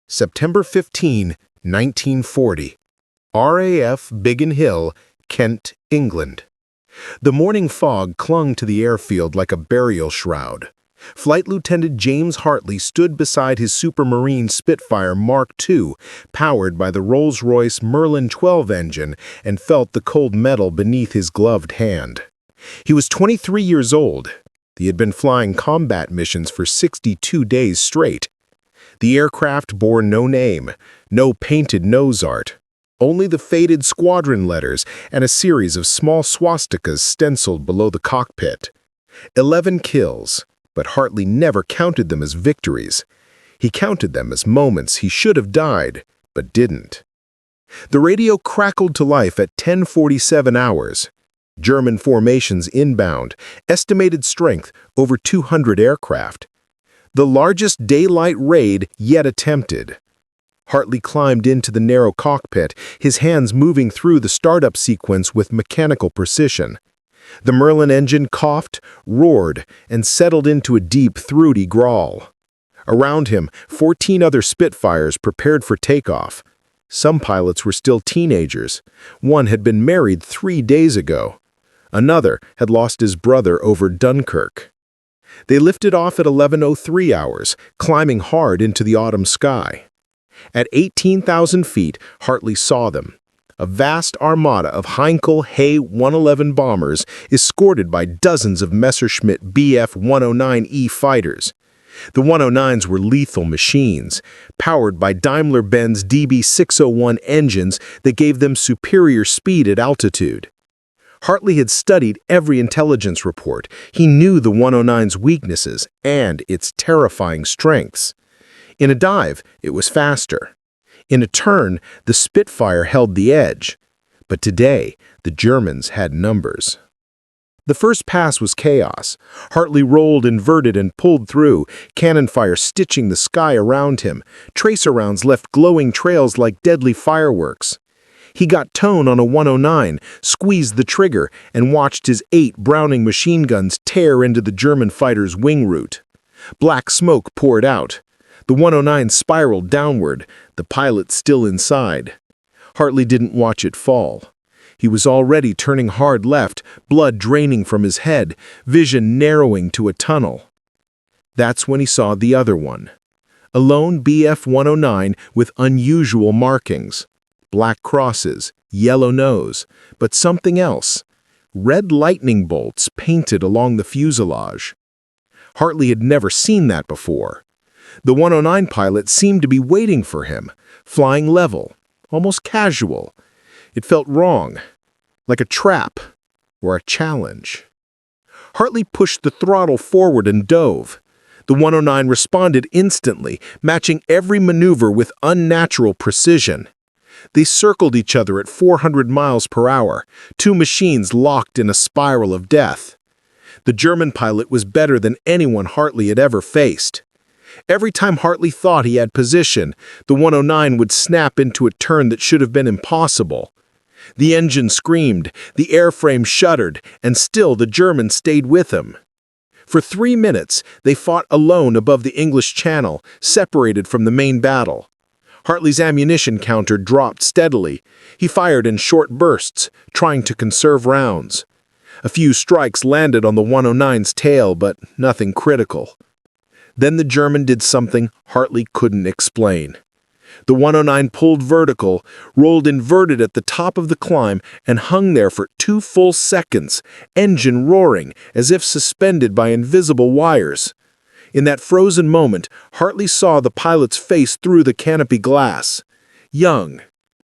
September 15, 1940. RAF Biggin Hill, Kent, England. The morning fog clung to the airfield like a burial shroud. Flight Lieutenant James Hartley stood beside his Supermarine Spitfire Mark II, powered by the Rolls-Royce Merlin 12 engine, and felt the cold metal beneath his gloved hand. He was 23 years old. He had been flying combat missions for 62 days straight. The aircraft bore no name, no painted nose art, only the faded squadron letters and a series of small swastikas stenciled below the cockpit. 11 kills, but Hartley never counted them as victories. He counted them as moments he should have died, but didn't. The radio crackled to life at 10:47 hours. German formations inbound, estimated strength over 200 aircraft. The largest daylight raid yet attempted. Hartley climbed into the narrow cockpit, his hands moving through the startup sequence with mechanical precision. The Merlin engine coughed, roared, and settled into a deep, throaty growl. Around him, 14 other Spitfires prepared for takeoff. Some pilots were still teenagers. One had been married 3 days ago. Another had lost his brother over Dunkirk. They lifted off at 11:03 hours, climbing hard into the autumn sky. At 18,000 feet, Hartley saw them. A vast armada of Heinkel He 111 bombers escorted by dozens of Messerschmitt Bf 109E fighters. The 109s were lethal machines, powered by Daimler-Benz DB601 engines that gave them superior speed at altitude. Hartley had studied every intelligence report. He knew the 109's weaknesses and its terrifying strengths. In a dive, it was faster. In a turn, the Spitfire held the edge. But today, the Germans had numbers. The first pass was chaos. Hartley rolled, inverted, and pulled through, cannon fire stitching the sky around him. Tracer rounds left glowing trails like deadly fireworks. He got tone on a 109, squeezed the trigger, and watched his 8 Browning machine guns tear into the German fighter's wing root. Black smoke poured out. The 109 spiraled downward, the pilot still inside. Hartley didn't watch it fall. He was already turning hard left, blood draining from his head, vision narrowing to a tunnel. That's when he saw the other one. A lone Bf 109 with unusual markings. Black crosses, yellow nose, but something else. Red lightning bolts painted along the fuselage. Hartley had never seen that before. The 109 pilot seemed to be waiting for him, flying level, almost casual. It felt wrong, like a trap or a challenge. Hartley pushed the throttle forward and dove. The 109 responded instantly, matching every maneuver with unnatural precision. They circled each other at 400 miles per hour, 2 machines locked in a spiral of death. The German pilot was better than anyone Hartley had ever faced. Every time Hartley thought he had position, the 109 would snap into a turn that should have been impossible. The engine screamed, the airframe shuddered, and still the German stayed with him. For 3 minutes, they fought alone above the English Channel, separated from the main battle. Hartley's ammunition counter dropped steadily. He fired in short bursts, trying to conserve rounds. A few strikes landed on the 109's tail, but nothing critical. Then the German did something Hartley couldn't explain. The 109 pulled vertical, rolled inverted at the top of the climb, and hung there for 2 full seconds, engine roaring as if suspended by invisible wires. In that frozen moment, Hartley saw the pilot's face through the canopy glass. Young,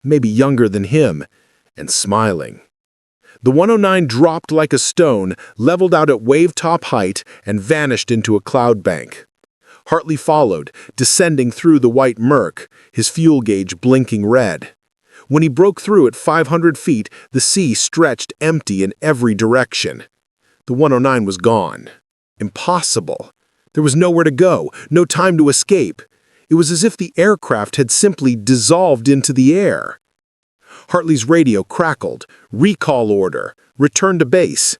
maybe younger than him, and smiling. The 109 dropped like a stone, leveled out at wave-top height, and vanished into a cloud bank. Hartley followed, descending through the white murk, his fuel gauge blinking red. When he broke through at 500 feet, the sea stretched empty in every direction. The 109 was gone. Impossible. There was nowhere to go, no time to escape. It was as if the aircraft had simply dissolved into the air. Hartley's radio crackled. Recall order. Return to base.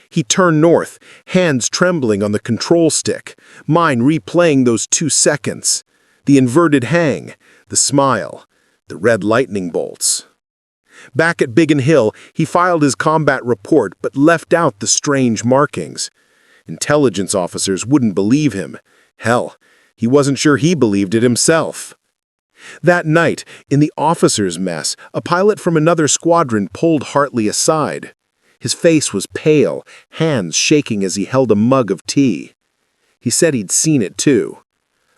He turned north, hands trembling on the control stick, mind replaying those 2 seconds. The inverted hang, the smile, the red lightning bolts. Back at Biggin Hill, he filed his combat report but left out the strange markings. Intelligence officers wouldn't believe him. Hell, he wasn't sure he believed it himself. That night, in the officers' mess, a pilot from another squadron pulled Hartley aside. His face was pale, hands shaking as he held a mug of tea. He said he'd seen it too.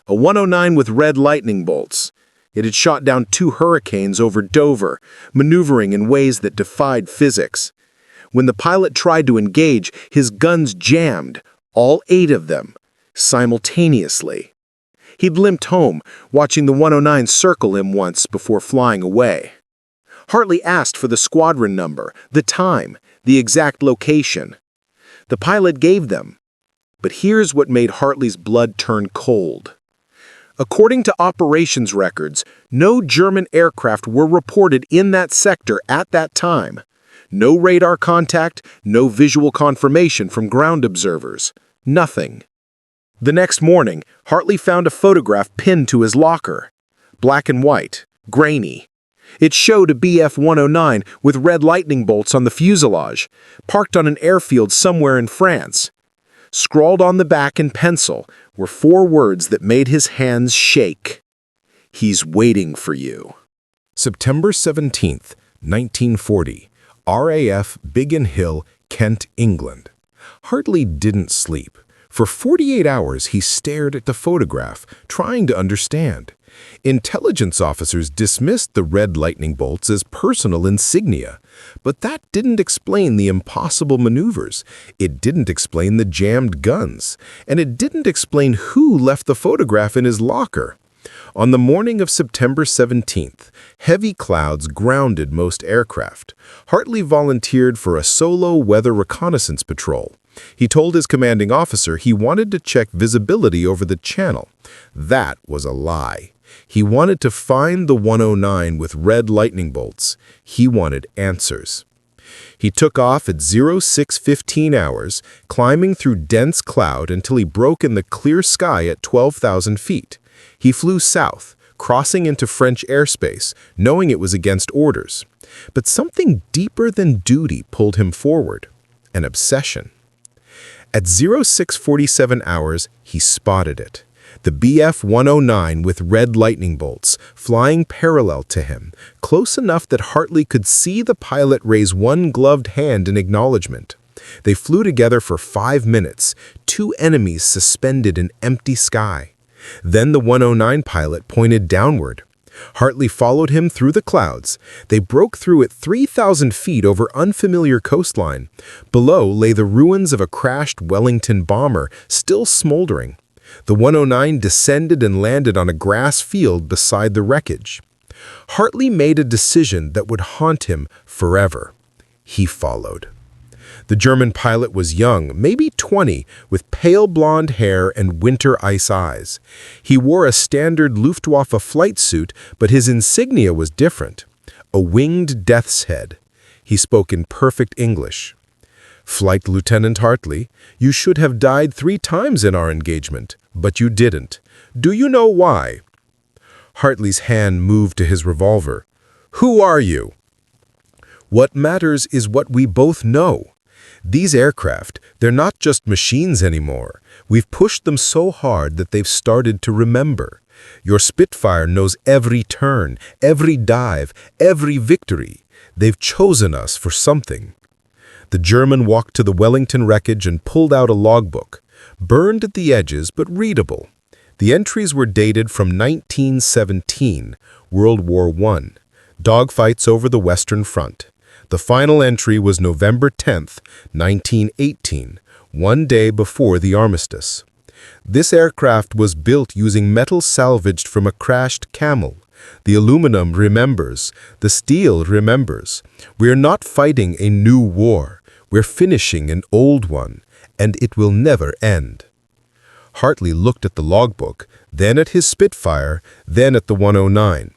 A 109 with red lightning bolts. It had shot down 2 hurricanes over Dover, maneuvering in ways that defied physics. When the pilot tried to engage, his guns jammed, all 8 of them, simultaneously. He'd limped home, watching the 109 circle him once before flying away. Hartley asked for the squadron number, the time, the exact location. The pilot gave them. But here's what made Hartley's blood turn cold. According to operations records, no German aircraft were reported in that sector at that time. No radar contact, no visual confirmation from ground observers. Nothing. The next morning, Hartley found a photograph pinned to his locker. Black and white, grainy. It showed a Bf 109 with red lightning bolts on the fuselage, parked on an airfield somewhere in France. Scrawled on the back in pencil were 4 words that made his hands shake. He's waiting for you. September 17th, 1940. RAF Biggin Hill, Kent, England. Hartley didn't sleep. For 48 hours he stared at the photograph, trying to understand. Intelligence officers dismissed the red lightning bolts as personal insignia, but that didn't explain the impossible maneuvers, it didn't explain the jammed guns, and it didn't explain who left the photograph in his locker. On the morning of September 17th, heavy clouds grounded most aircraft. Hartley volunteered for a solo weather reconnaissance patrol. He told his commanding officer he wanted to check visibility over the channel. That was a lie. He wanted to find the 109 with red lightning bolts. He wanted answers. He took off at 06:15 hours, climbing through dense cloud until he broke in the clear sky at 12,000 feet. He flew south, crossing into French airspace, knowing it was against orders. But something deeper than duty pulled him forward, an obsession. At 06:47 hours, he spotted it. The Bf 109 with red lightning bolts, flying parallel to him, close enough that Hartley could see the pilot raise one gloved hand in acknowledgement. They flew together for 5 minutes, 2 enemies suspended in empty sky. Then the 109 pilot pointed downward. Hartley followed him through the clouds. They broke through at 3,000 feet over unfamiliar coastline. Below lay the ruins of a crashed Wellington bomber, still smoldering. The 109 descended and landed on a grass field beside the wreckage. Hartley made a decision that would haunt him forever. He followed. The German pilot was young, maybe 20, with pale blonde hair and winter ice eyes. He wore a standard Luftwaffe flight suit, but his insignia was different. A winged death's head. He spoke in perfect English. "Flight Lieutenant Hartley, you should have died 3 times in our engagement, but you didn't. Do you know why?" Hartley's hand moved to his revolver. "Who are you?" "What matters is what we both know. These aircraft, they're not just machines anymore. We've pushed them so hard that they've started to remember. Your Spitfire knows every turn, every dive, every victory. They've chosen us for something." The German walked to the Wellington wreckage and pulled out a logbook, burned at the edges but readable. The entries were dated from 1917, World War I, dogfights over the Western Front. The final entry was November 10th, 1918, 1 day before the armistice. This aircraft was built using metal salvaged from a crashed Camel. The aluminum remembers, the steel remembers. We're not fighting a new war. We're finishing an old one, and it will never end. Hartley looked at the logbook, then at his Spitfire, then at the 109.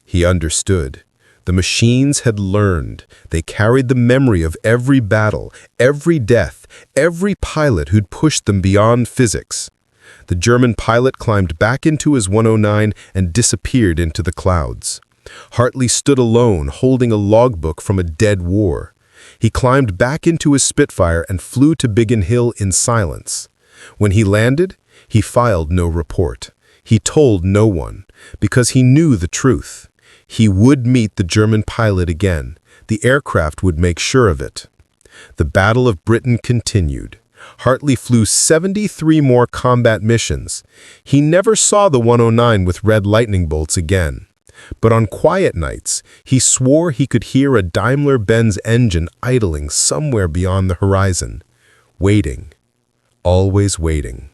He understood. The machines had learned. They carried the memory of every battle, every death, every pilot who'd pushed them beyond physics. The German pilot climbed back into his 109 and disappeared into the clouds. Hartley stood alone, holding a logbook from a dead war. He climbed back into his Spitfire and flew to Biggin Hill in silence. When he landed, he filed no report. He told no one, because he knew the truth. He would meet the German pilot again. The aircraft would make sure of it. The Battle of Britain continued. Hartley flew 73 more combat missions. He never saw the 109 with red lightning bolts again. But on quiet nights, he swore he could hear a Daimler-Benz engine idling somewhere beyond the horizon. Waiting. Always waiting.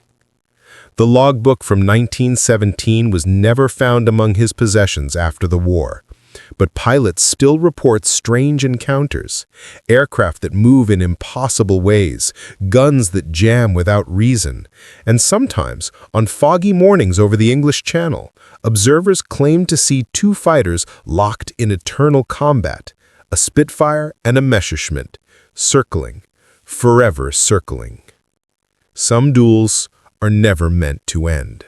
The logbook from 1917 was never found among his possessions after the war. But pilots still report strange encounters, aircraft that move in impossible ways, guns that jam without reason, and sometimes, on foggy mornings over the English Channel, observers claim to see two fighters locked in eternal combat, a Spitfire and a Messerschmitt, circling, forever circling. Some duels are never meant to end.